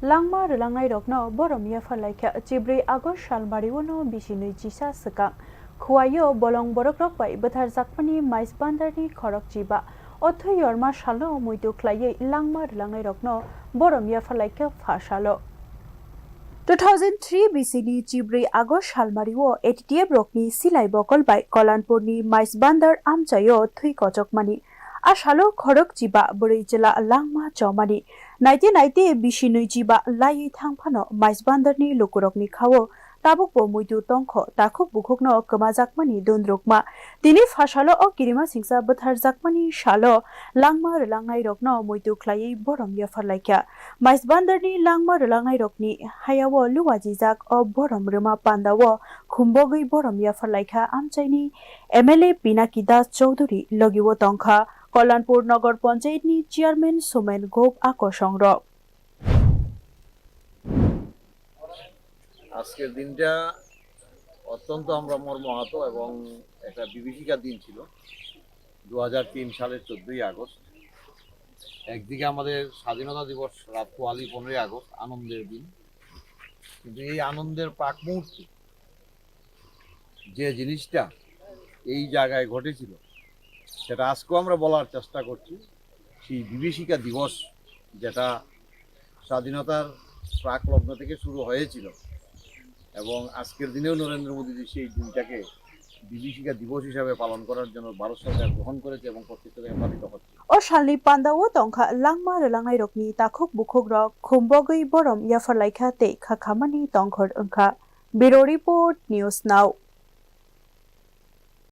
Langma rwlangnairokno borom yapharmungka Chibri Agos Salmariwono Bishinui Jisa Sekang Khuayo bolong borokrok bai Botharjakmani Maizbhandarni khorok jiba Otho yorma salo muitu khlaiye Langma rwlangnairokno borom yapharmungka phasalo 2003 BCD Chibri Agos Salmariwo ATTF rokni silai bokol bai Kolanpurni Maizbhandar amchayo thui kochokmani Ashalo khorok jiba buri jela Langma chomani 1990 Bishinui jiba lai thangphano Maizbhandarni lukurokni khawo tabukbo muitu tongkho takhuk bukhukno kamajakmani dundrukma tini phasalo o kirima singsa botharjakmani shalo Langma rwlangnairokno muitu khlaiye borom yapharmungka Maizbhandarni Langma rwlangnairokni hayao luajimung o borom ruma pandawo khumbogui borom yapharmungka amchaini MLA Pinaki Das Chowdhury logiwo tongkha Kolanpur Nagar Panchayat ni Chairman Somen Gop Akosongro আজকের দিনটা অত্যন্ত আমরা মর্মাহত এবং একটা বিভীষিকার দিন ছিল 2003 সালের 14ই আগস্ট একদিকে আমাদের স্বাধীনতা দিবস রাত পোয়ালি 15ই আগস্ট আনন্দের দিন কিন্তু এই আনন্দের প্রাক মুহূর্তে যে জিনিসটা এই জায়গায় ঘটেছিল সেটা আজকেও আমরা বলার চেষ্টা করছি সেই বিভীষিকা দিবস যেটা স্বাধীনতার প্রাক লগ্ন থেকে শুরু হয়েছিল এবং আজকের দিনেও নরেন্দ্র মোদীজি সেই দিনটাকে বিভীষিকা দিবস হিসাবে পালন করার জন্য ভারত সরকার গ্রহণ করেছে এবং কর্তৃত্বকে পালিত হচ্ছে o shalni pandawo tongkha Langma rwlangnairokni takhuk bukhuk rok khumbogui borom yapharmungka te khakhamani tongkhor ongkha Bureau Report News Now